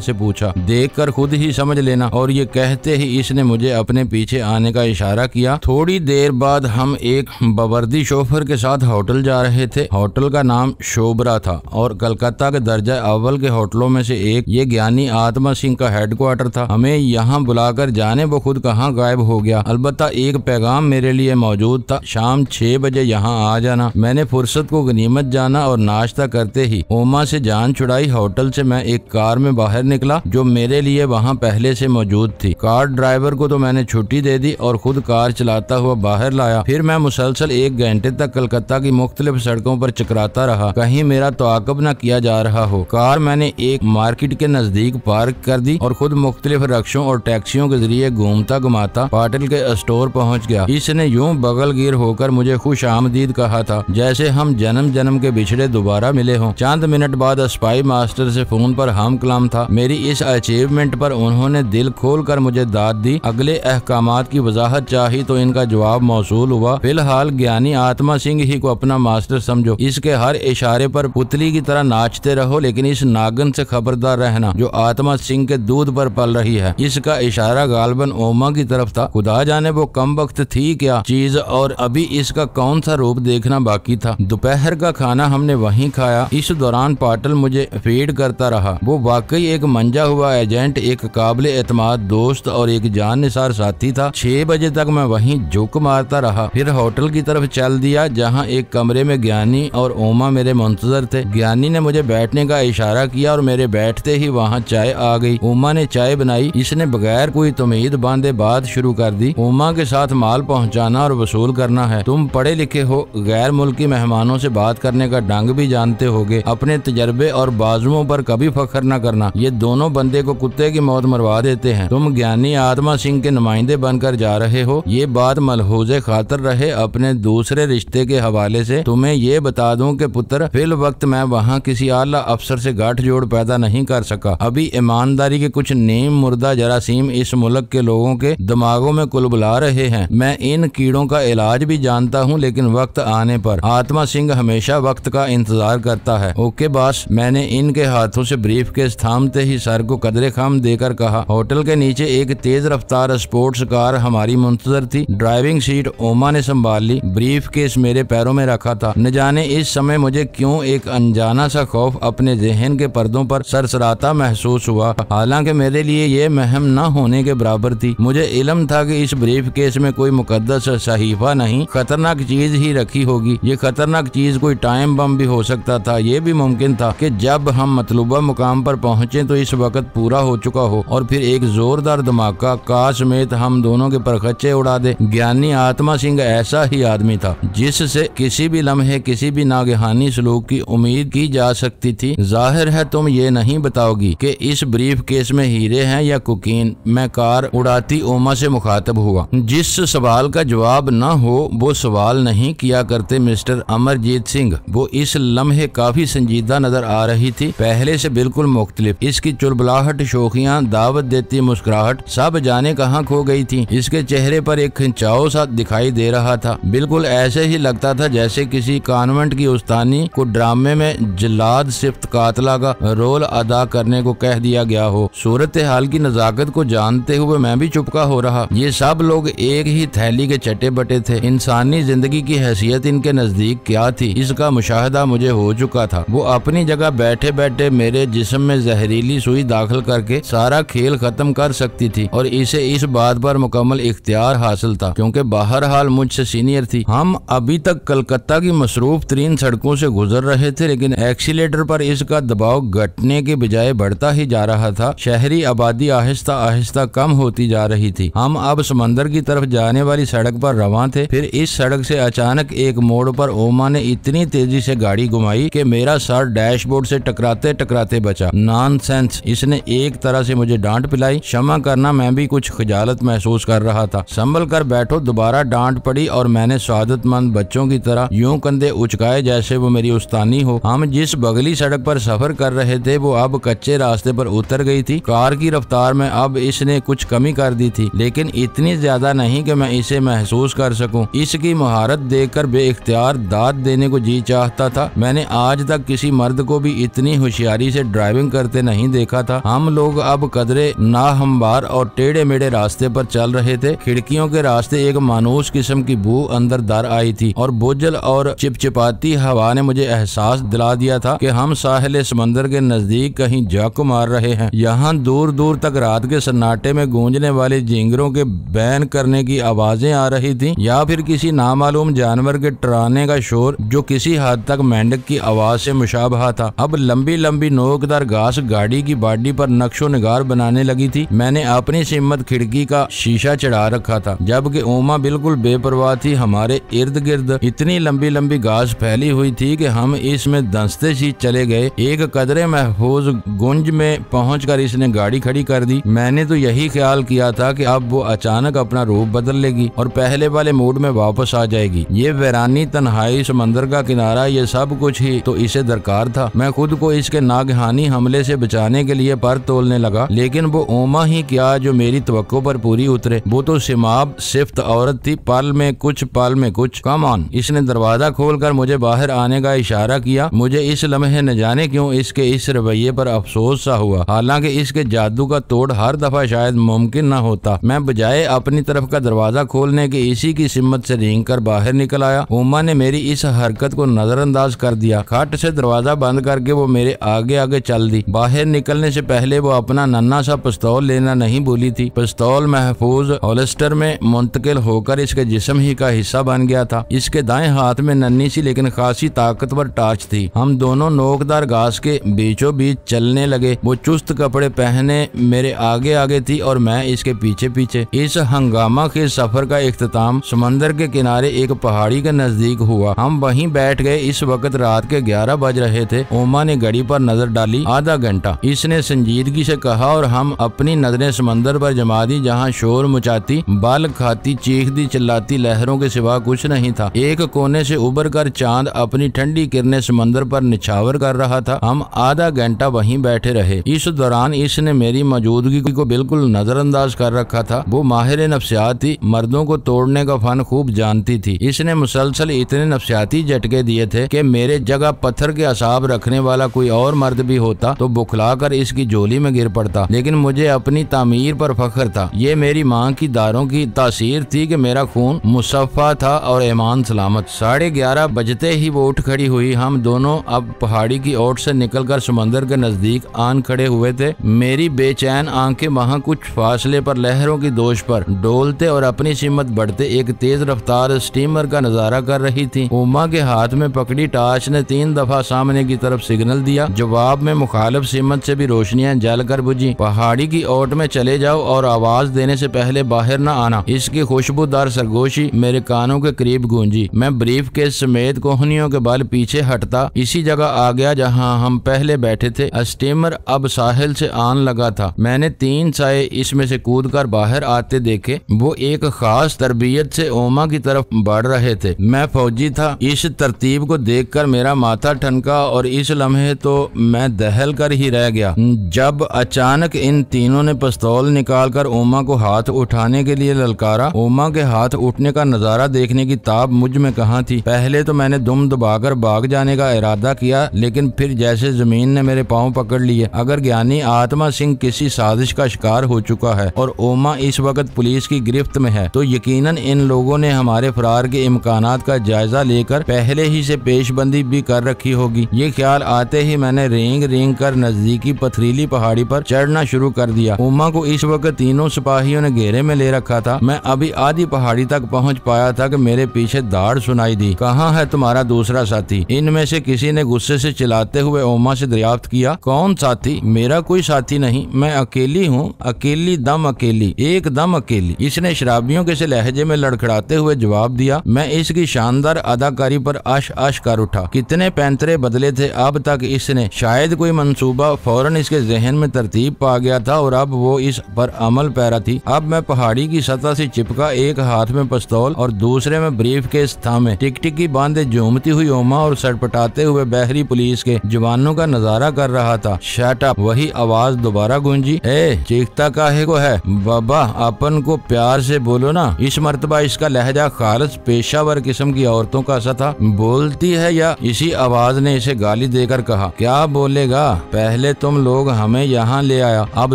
से पूछा। देखकर खुद ही समझ लेना। और ये कहते ही इसने मुझे अपने पीछे आने का इशारा किया। थोड़ी देर बाद हम एक बवर्दी शोफर के साथ होटल जा रहे थे। होटल का नाम शोबरा था और कलकत्ता के दर्जा अव्वल के होटलों में से एक। ये ज्ञानी आत्मा सिंह का हेडक्वार्टर था। हमें यहाँ बुलाकर जाने वो खुद कहाँ गायब हो गया। अलबत्ता एक पैगाम मेरे लिए मौजूद था, शाम 6 बजे यहाँ आ जाना। मैंने फुर्सत को गनीमत जाना और नाश्ता करते ही ओमा से जान छुड़ाई। होटल से मैं एक कार में बाहर निकला जो मेरे लिए वहाँ पहले से मौजूद थी। कार ड्राइवर को तो मैंने छुट्टी दे दी और खुद कार चलाता हुआ बाहर लाया। फिर मैं मुसलसल 1 घंटे तक कलकत्ता की मुख्तलिफ सड़कों पर चकराता रहा, कहीं मेरा ताक़ुब न किया जा रहा हो। कार मैंने एक मार्केट के नजदीक पार्क कर दी और खुद मुख्तलिफ रक्षों और टैक्सियों के जरिए घूमता घुमाता पाटिल के स्टोर पहुँच गया। इसने यूं बगलगीर होकर मुझे खुश आमदीद कहा था जैसे हम जन्म जन्म के बिछड़े दोबारा मिले हों। चंद मिनट बाद स्पाई मास्टर से फोन पर हम कलाम था। मेरी इस अचीवमेंट पर उन्होंने दिल खोल कर मुझे दाद दी। अगले अहकामात की वजाहत चाही तो इनका जवाब मौसूल हुआ। फिलहाल ज्ञानी आत्मा सिंह ही को अपना मास्टर समझो। इसके हर इशारे पर पुतली की तरह नाचते रहो, लेकिन इस नागन से खबरदार रहना जो आत्मा सिंह के दूध पर पल रही है। इसका इशारा गालबन ओमा की तरफ था। खुदा जाने वो कम वक्त थी क्या चीज और अभी इसका कौन सा रूप देखना बाकी था। दोपहर का खाना हमने वहीं खाया। इस दौरान पाटिल मुझे फीड करता रहा। वो वाकई एक मंजा हुआ एजेंट, एक काबिल एतमाद दोस्त और एक जाननिसार साथी था। 6 बजे तक मैं वहीं झुक मारता रहा, फिर होटल की तरफ चल दिया जहां एक कमरे में ज्ञानी और ओमा मेरे मुंतजर थे। ज्ञानी ने मुझे बैठने का इशारा किया और मेरे बैठते ही वहां चाय आ गई। ओमा ने चाय बनाई। इसने बगैर कोई तुमीद बांधे बात शुरू कर दी। ओमा के साथ माल पहुंचाना और वसूल करना है। तुम पढ़े लिखे हो, गैर मुल्की मेहमानों से बात करने का ढंग भी जानते होगे। अपने तजर्बे और बाजुओं पर कभी फख्र न करना, ये दोनों बंदे को कुत्ते की मौत मरवा देते हैं। तुम ज्ञानी आत्मा सिंह के नुमाइंदे बनकर जा रहे हो। ये बात मलहूज़े खातर रहे अपने दूसरे रिश्ते के हवाले से। तुम्हें ये बता दूं कि पुत्र, फिल वक्त मैं वहाँ किसी आला अफसर से गांठ-जोड़ पैदा नहीं कर सका। अभी ईमानदारी के कुछ नीम मुर्दा जरासीम इस मुल्क के लोगों के दिमागों में कुलबुला रहे हैं। मैं इन कीड़ों का इलाज भी जानता हूँ, लेकिन वक्त आने पर आत्मा सिंह हमेशा वक्त का इंतजार करता है। Okay boss. मैंने इनके हाथों से ब्रीफ केस थामते ही सर को कदरे खाम देकर कहा। होटल के नीचे एक तेज रफ्तार स्पोर्ट्स कार हमारी मुंतजर थी। ड्राइविंग सीट ओमा ने संभाल ली। ब्रीफ केस मेरे पैरों में रखा था। न जाने इस समय मुझे क्यों एक अनजाना सा खौफ अपने जहन के पर्दों पर सरसराता महसूस हुआ। हालांकि मेरे लिए ये महम न होने के बराबर थी। मुझे इल्म था कि इस ब्रीफ केस में कोई मुकद्दस सहीफा नहीं, खतरनाक चीज ही रखी होगी। ये खतरनाक चीज कोई टाइम बम भी हो सकता था। ये भी मुमकिन था कि जब हम मतलूबा मुकाम पर पहुंचे तो इस वक्त पूरा हो चुका हो और फिर एक जोरदार धमाका कार समेत हम दोनों के परखच्चे उड़ा दे। ज्ञानी आत्मा सिंह ऐसा ही आदमी था जिससे किसी भी लम्हे किसी भी नागहानी सलूक की उम्मीद की जा सकती थी। जाहिर है तुम ये नहीं बताओगी कि इस ब्रीफ केस में हीरे हैं या कोकीन। मैं कार उड़ाती ओमा से मुखातब हुआ। जिस सवाल का जवाब न हो वो सवाल नहीं किया करते मिस्टर अमरजीत सिंह। वो इस लम्हे काफी संजीदा नजर आ रही थी, पहले से बिल्कुल मुख्तलिफ। इसकी चुलबुलाहट, शोखियां, दावत देती मुस्कुराहट सब जाने कहाँ खो गई थी। इसके चेहरे पर एक खिंचाव सा दिखाई दे रहा था। बिल्कुल ऐसे ही लगता था जैसे किसी कॉन्वेंट की उस्तानी को ड्रामे में जल्लाद सिफ्त कातला का रोल अदा करने को कह दिया गया हो। सूरत हाल की नजाकत को जानते हुए मैं भी चुपका हो रहा। ये सब लोग एक ही थैली के चटे बटे थे। इंसानी जिंदगी की हैसियत इनके नजदीक क्या थी, इसका मुशाहदा मुझे हो चुका था। वो अपनी जगह बैठे बैठे मेरे जिस्म में जहरीली सुई दाखिल करके सारा खेल खत्म कर सकती थी और इसे इस बात पर मुकम्मल इख्तियार हासिल था क्योंकि बहरहाल मुझसे सीनियर थी। हम अभी तक कलकत्ता की मसरूफ तरीन सड़कों से गुजर रहे थे, लेकिन एक्सीलेटर पर इसका दबाव घटने के बजाय बढ़ता ही जा रहा था। शहरी आबादी आहिस्ता आहिस्ता कम होती जा रही थी। हम अब समंदर की तरफ जाने वाली सड़क पर रवां थे। फिर इस सड़क से अचानक एक मोड़ पर ओमा ने इतनी तेजी से गाड़ी घुमाई कि मेरा सर डैशबोर्ड से टकराते टकराते बचा। नॉनसेंस। इसने एक तरह से मुझे डांट पिलाई। क्षमा करना, मैं भी कुछ खजालत महसूस कर रहा था। संभल कर बैठो। दोबारा डांट पड़ी और मैंने स्वादतमंद बच्चों की तरह यूं कंधे उचकाए जैसे वो मेरी उस्तानी हो। हम जिस बगली सड़क पर सफर कर रहे थे वो अब कच्चे रास्ते पर उतर गई थी। कार की रफ्तार में अब इसने कुछ कमी कर दी थी, लेकिन इतनी ज्यादा नहीं कि मैं इसे महसूस कर सकूं। इसकी महारत देखकर बेइख्तियार दाद देने को जी चाहता था। मैंने आज तक किसी मर्द को भी इतनी होशियारी से ड्राइविंग करते नहीं देखा था। हम लोग अब कदरे नाहमवार और टेढ़े मेढ़े रास्ते पर चल रहे थे। खिड़कियों के रास्ते एक मानूस किस्म की बू अंदर दर आई थी और बोझल और चिपचिपाती हवा ने मुझे एहसास दिला दिया था कि हम साहिल समंदर के नजदीक कहीं जाक मार रहे हैं। यहाँ दूर दूर तक रात के सन्नाटे में गूंजने वाले झींगरों के बैन करने की आवाजें आ रही थी या फिर किसी नामालूम जानवर के टराने का शोर जो किसी हद तक मेंढक की आवाज से मुशाबहा था। अब लंबी लंबी नोकदार घास गाड़ी की बॉडी पर नक्शो निगार बनाने लगी थी। मैंने अपनी सिम्मत खिड़की का शीशा चढ़ा रखा था, जबकि ओमा बिल्कुल बेपरवाह थी। हमारे इर्द गिर्द इतनी लंबी लंबी घास फैली हुई थी कि हम इसमें दंसते सी चले गए। एक कदरे महफूज गुंज में पहुंचकर इसने गाड़ी खड़ी कर दी। मैंने तो यही ख्याल किया था कि अब वो अचानक अपना रूप बदल लेगी और पहले वाले मूड में वापस आ जाएगी। ये वीरानी तन्हाई, समंदर का किनारा, ये सब कुछ ही तो इसे दरकार था। मैं खुद को इसके नागहानी हमले से बचाने के लिए पर तोलने लगा, लेकिन वो ओमा ही क्या जो मेरी तवक्को पर पूरी उतरे। वो तो सिमाब सिफ्त औरत थी, पल में कुछ पल में कुछ। Come on. इसने दरवाजा खोलकर मुझे बाहर आने का इशारा किया। मुझे इस लम्हे न जाने क्यों इसके इस रवैये पर अफसोस सा हुआ, हालांकि इसके जादू का तोड़ हर दफा शायद मुमकिन न होता। मैं बजाय अपनी तरफ का दरवाजा खोलने के इसी की सिम्मत से रेंग कर बाहर निकल आया। ओमा ने मेरी इस हरकत को नजरअंदाज कर दिया। खट से दरवाजा बंद करके वो मेरे आगे आगे चल दी। बाहर निकलने से पहले वो अपना नन्हा सा पिस्तौल लेना नहीं भूली थी। पिस्तौल महफूज होल्स्टर में मुंतकिल होकर इसके जिस्म ही का हिस्सा बन गया था। इसके दाएं हाथ में नन्ही सी लेकिन खासी ताकतवर टार्च थी। हम दोनों नोकदार घास के बीचों बीच चलने लगे। वो चुस्त कपड़े पहने मेरे आगे आगे थी और मैं इसके पीछे पीछे। इस हंगामा के सफर का इख्तिताम समंदर के किनारे एक पहाड़ी के नजदीक हुआ। हम वहीं बैठ गए। इस वक्त रात के 11 बज रहे थे। ओमा ने घड़ी पर नजर डाली। आधा घंटा, इसने संजीदगी से कहा, और हम अपनी नजरें समंदर पर जमा दी, जहाँ शोर मचाती, बाल खाती, चीखती चिल्लाती लहरों के सिवा कुछ नहीं था। एक कोने से उबर कर चांद अपनी ठंडी किरणें समंदर पर निछावर कर रहा था। हम आधा घंटा वहीं बैठे रहे। इस दौरान इसने मेरी मौजूदगी को बिल्कुल नजरअंदाज कर रखा था। वो माहिर नफ्सियात थी, मर्दों को तोड़ने का फन खूब जानती थी। इसने मुसलसल इतने नफ्सियाती झटके दिए थे कि मेरे जगह पत्थर के असाब रखने वाला कोई और मर्द भी होता तो बुखलाकर इसकी झोली में गिर पड़ता। लेकिन मुझे अपनी तामीर पर फख्र था। ये मेरी माँ की दारों की तासीर थी कि मेरा खून मुसफ़ा था और ईमान सलामत। 11:30 बजते ही वो उठ खड़ी हुई। हम दोनों अब पहाड़ी की ओट से निकलकर समंदर के नजदीक आन खड़े हुए थे। मेरी बेचैन आंखें वहाँ कुछ फासले पर लहरों की दोष पर डोलते और अपनी सिमत बढ़ते एक तेज रफ्तार स्टीमर का नजारा कर रही थी। ओमा के हाथ में पकड़ी टार्च ने 3 दफा सामने की तरफ सिग्नल दिया। जवाब में मुखालिफ सिमत से भी रोशनियां जलकर बुझी। पहाड़ी की ओट में चले जाओ और आवाज देने से पहले बाहर न आना। इसकी खुशबूदार सरगोशी मेरे कानों के करीब गूंजी। मैं ब्रीफ केस समेत कोहनियों के बल पीछे हटता इसी जगह आ गया जहां हम पहले बैठे थे। स्टीमर अब साहिल से आन लगा था। मैंने 3 साए इसमें से कूदकर बाहर आते देखे। वो एक खास तरबियत से ओमा की तरफ बढ़ रहे थे। मैं फौजी था। इस तरतीब को देखकर मेरा माथा ठनका और इस लम्हे तो मैं दहल कर ही रह गया जब अचानक इन तीनों ने पिस्तौल निकालकर ओमा को हाथ उठाने के लिए ललकारा। ओमा के हाथ उठने का नजारा देखने की ताब मुझ में कहाँ थी। पहले तो मैंने दुम दबाकर भाग जाने का इरादा किया, लेकिन फिर जैसे जमीन ने मेरे पांव पकड़ लिए। अगर ज्ञानी आत्मा सिंह किसी साजिश का शिकार हो चुका है और ओमा इस वक्त पुलिस की गिरफ्त में है, तो यकीनन इन लोगों ने हमारे फरार के इम्कानात का जायजा लेकर पहले ही से पेशबंदी भी कर रखी होगी। ये ख्याल आते ही मैंने रेंग रेंग कर नजदीकी पथरीली पहाड़ी पर चढ़ना शुरू कर दिया। ओमा को इस वक्त तीनों सिपाहियों ने घेरे में ले रखा था। मैं अभी आधी पहाड़ी तक पहुंच पाया था कि मेरे पीछे दाढ़ सुनाई दी। कहाँ है तुम्हारा दूसरा साथी? इनमें से किसी ने गुस्से से चिल्लाते हुए ओमा से दरियाफ्त किया। कौन साथी? मेरा कोई साथी नहीं, मैं अकेली हूँ, अकेली दम अकेली, एकदम अकेली, इसने शराबियों के से लहजे में लड़खड़ाते हुए जवाब दिया। मैं इसकी शानदार अदाकारी पर आश आश कर उठा। कितने पैंतरे बदले थे अब तक इसने। शायद कोई मंसूबा फौरन इसके जहन में तरतीब पा गया था और अब वो इस पर अमल पैरा थी। अब मैं पहाड़ी की सतह से चिपका, एक हाथ में पिस्तौल और दूसरे में ब्रीफ केस थामे, टिकटिकी बांधे झूमती हुई ओमा और सटपटाते हुए बहरी पुलिस के जवानों का नजारा कर रहा था। Shut up. वही आवाज दोबारा गूंजी। ए, चीखता काहे को है? बाबा, अपन को प्यार से बोलो ना। इस मर्तबा इसका लहजा खालिस पेशावर किस्म की औरतों का सा था। बोल बोलती है या इसी आवाज ने इसे गाली देकर कहा, क्या बोलेगा, पहले तुम लोग हमें यहाँ ले आया, अब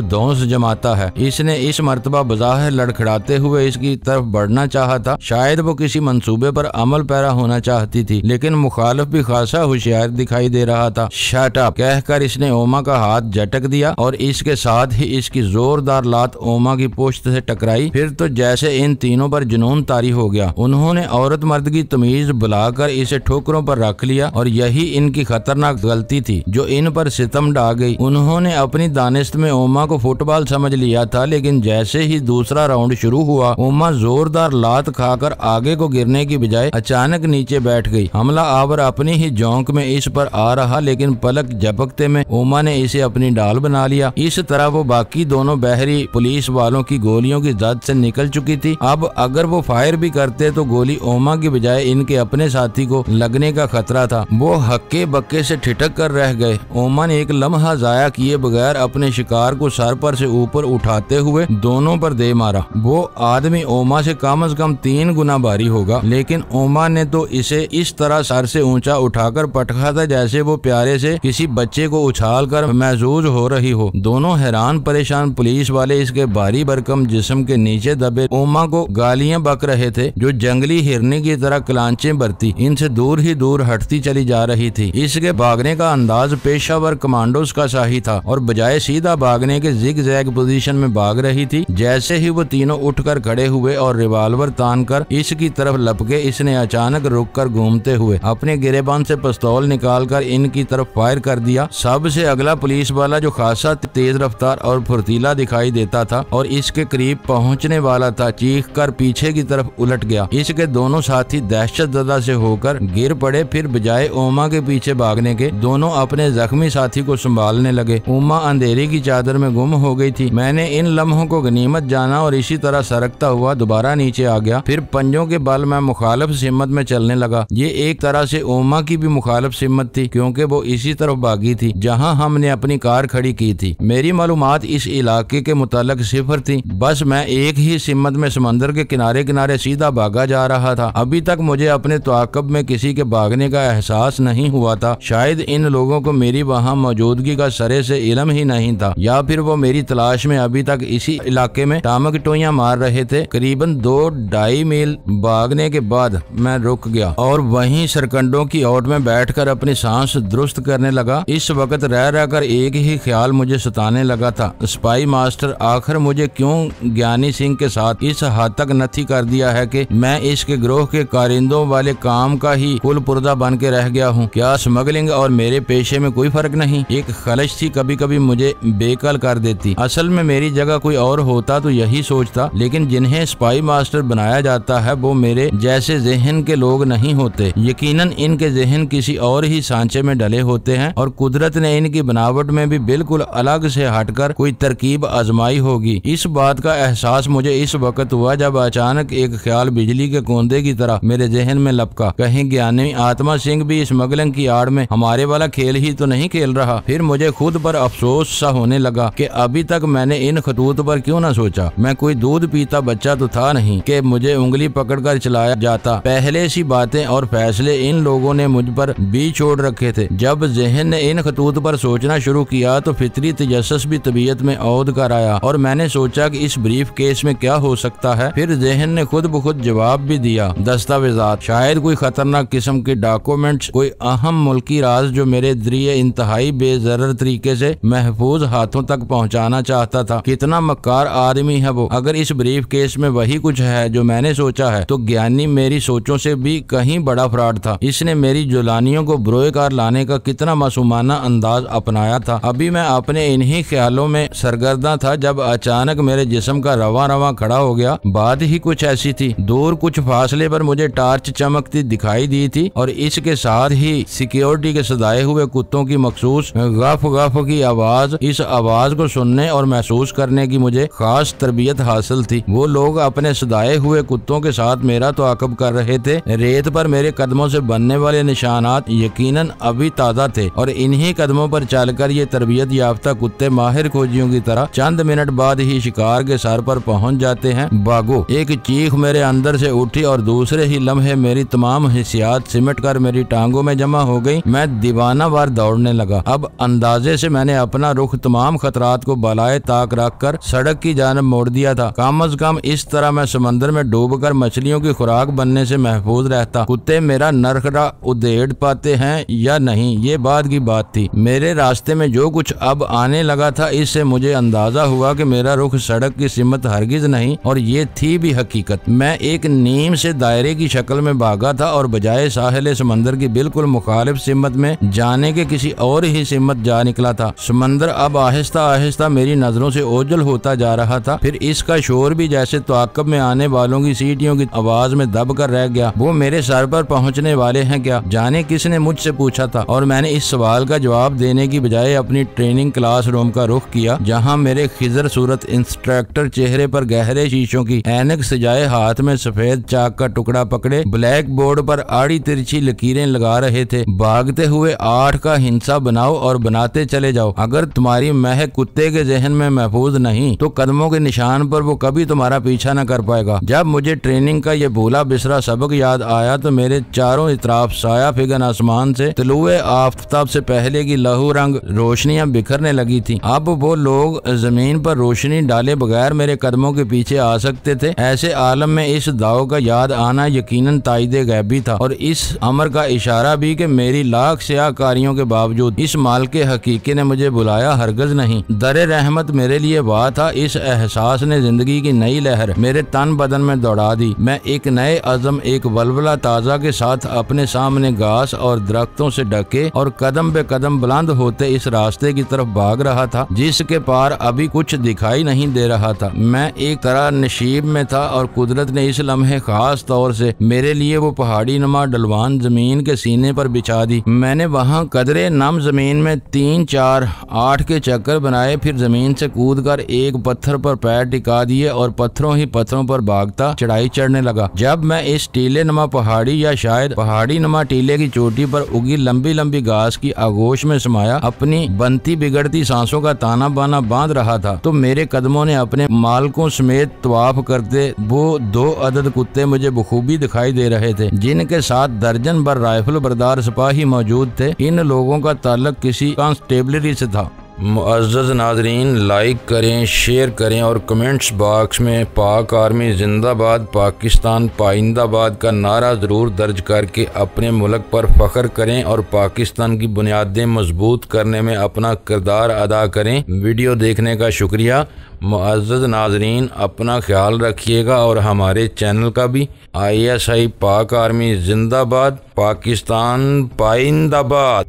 दौंस जमाता है। इसने इस मर्तबा बज़ाहिर लड़खड़ाते हुए इसकी तरफ बढ़ना चाहा था। शायद वो किसी मंसूबे पर अमल पैरा होना चाहती थी, लेकिन मुखालिफ भी खासा होशियार दिखाई दे रहा था। शट अप कहकर इसने ओमा का हाथ झटक दिया और इसके साथ ही इसकी जोरदार लात ओमा की पोस्ट से टकराई। फिर तो जैसे इन तीनों पर जुनून तारी हो गया। उन्होंने औरत मर्द की तमीज बुलाकर इसे ठोकरों पर रख लिया और यही इनकी खतरनाक गलती थी जो इन पर सितम ढा गई। उन्होंने अपनी दानिश्त में ओमा को फुटबॉल समझ लिया था, लेकिन जैसे ही दूसरा राउंड शुरू हुआ ओमा जोरदार लात खाकर आगे को गिरने की बजाय अचानक नीचे बैठ गई। हमला आवर अपनी ही जोंक में इस पर आ रहा, लेकिन पलक झपकते में ओमा ने इसे अपनी डाल बना लिया। इस तरह वो बाकी दोनों बहरी पुलिस वालों की गोलियों की जद से निकल चुकी थी। अब अगर वो फायर भी करते तो गोली ओमा की बजाय इनके अपने साथी को लगने का खतरा था। वो हक्के बक्के से ठिठक कर रह गए। ओमा ने एक लम्हा जाया किए बगैर अपने शिकार को सर पर से ऊपर उठाते हुए दोनों पर दे मारा। वो आदमी ओमा से कम 3 गुना भारी होगा, लेकिन ओमा ने तो इसे इस तरह सर से ऊंचा उठाकर पटका था जैसे वो प्यारे से किसी बच्चे को उछाल कर महसूस हो रही हो। दोनों हैरान परेशान पुलिस वाले इसके भारी भरकम जिस्म के नीचे दबे ओमा को गालियां बक रहे थे, जो जंगली हिरनी की तरह कलांचे भरती इनसे दूर ही दूर हटती चली जा रही थी। इसके भागने का अंदाज पेशावर कमांडोज का शाही था और बजाय सीधा भागने के जिग जैग पोजीशन में भाग रही थी। जैसे ही वो तीनों उठकर खड़े हुए और रिवाल्वर तानकर इसकी तरफ लपके, इसने अचानक रुककर घूमते हुए अपने गिरेबान से पिस्तौल निकालकर इनकी तरफ फायर कर दिया। सबसे अगला पुलिस वाला जो खासा तेज रफ्तार और फुर्तीला दिखाई देता था और इसके करीब पहुंचने वाला था, चीख कर पीछे की तरफ उलट गया। इसके दोनों साथी दहशतज़दा से होकर गिर पड़े। फिर बजाय ओमा के पीछे भागने के दोनों अपने जख्मी साथी को संभालने लगे। ओमा अंधेरे की चादर में गुम हो गई थी। मैंने इन लम्हों को गनीमत जाना और इसी तरह सरकता हुआ दोबारा नीचे आ गया। फिर पंजों के बल मैं मुखालिफ सिमत में चलने लगा। ये एक तरह से ओमा की भी मुखालिफ सिमत थी, क्योंकि वो इसी तरफ भागी थी जहां हमने अपनी कार खड़ी की थी। मेरी मालूमात इस इलाके के मुतालिक सिफर थी। बस मैं एक ही सिमत में समंदर के किनारे किनारे सीधा भागा जा रहा था। अभी तक मुझे अपने ताक़ब में किसी के भागने का एहसास नहीं हुआ था। शायद इन लोगों को मेरी वहाँ मौजूदगी का सरे से इल्म ही नहीं था, या फिर वो मेरी तलाश में अभी तक इसी इलाके में टामक टोइयां मार रहे थे। करीबन 2-2.5 मील भागने के बाद मैं रुक गया और वहीं सरकंडों की ओट में बैठकर अपनी सांस दुरुस्त करने लगा। इस वक्त रह रहकर एक ही ख्याल मुझे सताने लगा था, स्पाई मास्टर आखिर मुझे क्यों ज्ञानी सिंह के साथ इस हद तक नथी कर दिया है कि मैं इसके ग्रोह के कारिंदों वाले काम का ही कुल पुर्दा बन के रह गया हूँ। क्या स्मगलिंग और मेरे पेशे में कोई फर्क नहीं? एक खलश थी कभी कभी मुझे बेकल कर देती। असल में मेरी जगह कोई और होता तो यही सोचता, लेकिन जिन्हें स्पाई मास्टर बनाया जाता है वो मेरे जैसे जहन के लोग नहीं होते। यकीनन इनके जहन किसी और ही सांचे में डले होते हैं और कुदरत ने इनकी बनावट में भी बिल्कुल अलग से हटकर कोई तरकीब आजमाई होगी। इस बात का एहसास मुझे इस वक्त हुआ जब अचानक एक ख्याल बिजली के कोंदे की तरह मेरे जहन में लपका। कहीं ज्ञानी आत्मा सिंह भी स्मगलिंग की आड़ में हमारे वाला खेल ही तो नहीं खेल रहा। फिर मुझे खुद पर अफसोस सा होने लगा कि अभी तक मैंने इन खतूत पर क्यों न सोचा। मैं कोई दूध पीता बच्चा तो था नहीं कि मुझे उंगली पकड़कर चलाया जाता। पहले सी बातें और फैसले इन लोगों ने मुझ पर भी छोड़ रखे थे। जब जहन ने इन खतूत पर सोचना शुरू किया तो फितरी तजस्सुस भी तबीयत में औद कर आया और मैंने सोचा कि इस ब्रीफ केस में क्या हो सकता है। फिर जहन ने खुद ब खुद जवाब भी दिया, दस्तावेजात, शायद कोई खतरनाक किस्म के डॉक्यूमेंट्स, कोई अहम मुल्की राज जो मेरे जरिए इंतहाई बेजरर तरीके से महफूज हाथों तक पहुंचाना चाहता था। कितना मक्कार आदमी है वो। अगर इस ब्रीफ केस में वही कुछ है जो मैंने सोचा है तो ज्ञानी मेरी सोचों से भी कहीं बड़ा फ्रॉड था। इसने मेरी जुलानियों को ब्रोएकार लाने का कितना मासूमाना अंदाज अपनाया था। अभी मैं अपने इन्हीं ख्यालों में सरगर्दा था जब अचानक मेरे जिस्म का रवा रवा खड़ा हो गया। बात ही कुछ ऐसी थी। दूर कुछ फासले पर मुझे टार्च चमकती दिखाई दी थी और इसके साथ ही सिक्योरिटी के सदाए हुए कुत्तों की मखसूस गफ गफ की आवाज। इस आवाज को सुनने और महसूस करने की मुझे खास तरबियत हासिल थी। वो लोग अपने सदाए हुए कुत्तों के साथ मेरा ताक़ब कर रहे थे। रेत पर मेरे कदमों से बनने वाले निशानात यकीनन अभी ताज़ा थे और इन्हीं कदमों पर चलकर ये तरबियत याफ्ता कुत्ते माहिर खोजियों की तरह चंद मिनट बाद ही शिकार के सर पर पहुंच जाते हैं। भागो! एक चीख मेरे अंदर से उठी और दूसरे ही लम्हे मेरी तमाम हिस्सियात याद सिमट कर मेरी टांगों में जमा हो गई। मैं दीवाना वार दौड़ने लगा। अब अंदाजे से मैंने अपना रुख तमाम खतरात को बलाए ताक रख कर सड़क की जानब मोड़ दिया था। कम अज कम इस तरह मैं समंदर में डूबकर मछलियों की खुराक बनने से महफूज रहता। कुत्ते मेरा नरखड़ा उधेड़ पाते हैं या नहीं, ये बात की बात थी। मेरे रास्ते में जो कुछ अब आने लगा था, इससे मुझे अंदाजा हुआ कि मेरा रुख सड़क की सिमत हरगिज नहीं, और ये थी भी हकीकत। मैं एक नीम से दायरे की शक्ल में भागा था और बजाय साहिल समंदर की बिल्कुल मुखालिफ सिमत में जाने के किसी और ही सिमत जा निकला था। समंदर अब आहिस्ता आहिस्ता मेरी नजरों से ओझल होता जा रहा था। फिर इसका शोर भी जैसे ताक़ब में आने वालों की सीटियों की आवाज में दब कर रह गया। वो मेरे सर पर पहुंचने वाले हैं क्या? जाने किसने मुझसे पूछा था, और मैंने इस सवाल का जवाब देने की बजाय अपनी ट्रेनिंग क्लासरूम का रुख किया, जहां मेरे खिजर सूरत इंस्ट्रक्टर चेहरे पर गहरे शीशों की ऐनक सजाए हाथ में सफेद चाक का टुकड़ा पकड़े ब्लैक बोर्ड पर आड़ी तिरछी लकीरें लगा रहे थे। भागते हुए 8 का हिंसा बनाओ और बनाते चले जाओ। अगर तुम्हारी महक कुत्ते के जहन में महफूज नहीं तो कदमों के निशान पर वो कभी तुम्हारा पीछा न कर पाएगा। जब मुझे ट्रेनिंग का ये भूला बिसरा सबक याद आया तो मेरे चारों इतराफ साया फिगन आसमान से तुलुए आफताब से पहले की लहू रंग रोशनियां बिखरने लगी थी। अब वो लोग जमीन पर रोशनी डाले बगैर मेरे कदमों के पीछे आ सकते थे। ऐसे आलम में इस दाव का याद आना यकीनन ताइदे गैबी था, और इस अमर का इशारा भी कि मेरी लाख स्याहकारियों के बावजूद इस माल के हकीकी ने मुझे बुलाया हरगज नहीं। दरे रहमत मेरे लिए वाह था। इस एहसास ने जिंदगी की नई लहर मेरे तन बदन में दौड़ा दी। मैं एक नए अज़म, एक वलवला ताजा के साथ अपने सामने घास और दरख्तों से ढके और कदम पे कदम बुलंद होते इस रास्ते की तरफ भाग रहा था, जिसके पार अभी कुछ दिखाई नहीं दे रहा था। मैं एक तरह नशीब में था, और कुदरत ने इस लम्हे खास तौर से मेरे लिए वो पहाड़ी नुमा डलवान जमीन के सीने पर बिछा दी। मैंने वहाँ कदरे नम जमीन में 3, 4, 8 के चक्कर बनाए, फिर जमीन से कूदकर एक पत्थर पर पैर टिका दिए और पत्थरों ही पत्थरों पर भागता चढ़ाई चढ़ने लगा। जब मैं इस टीले नुमा पहाड़ी या शायद पहाड़ी नुमा टीले की चोटी पर उगी लंबी लंबी घास की आगोश में समाया अपनी बनती बिगड़ती सांसों का ताना बाना बांध रहा था, तो मेरे कदमों ने अपने मालकों समेत तवाफ करते वो 2 अदद कुत्ते मुझे बखूबी दिखाई दे रहे थे, जिनके साथ दर्जन भर राइफल बरदार सिपाही मौजूद थे। इन लोगों का ताल्लुक किसी कांस्टेबलरी से था। मुअज़्ज़ज़ नाज़रीन, लाइक करें, शेयर करें और कमेंट्स बॉक्स में पाक आर्मी जिंदाबाद, पाकिस्तान पाइंदाबाद का नारा ज़रूर दर्ज करके अपने मुल्क पर फ़ख्र करें और पाकिस्तान की बुनियादें मजबूत करने में अपना किरदार अदा करें। वीडियो देखने का शुक्रिया। मुअज़्ज़ज़ नाज़रीन, अपना ख्याल रखिएगा और हमारे चैनल का भी। ISI पाक आर्मी जिंदाबाद, पाकिस्तान पाइंदाबाद।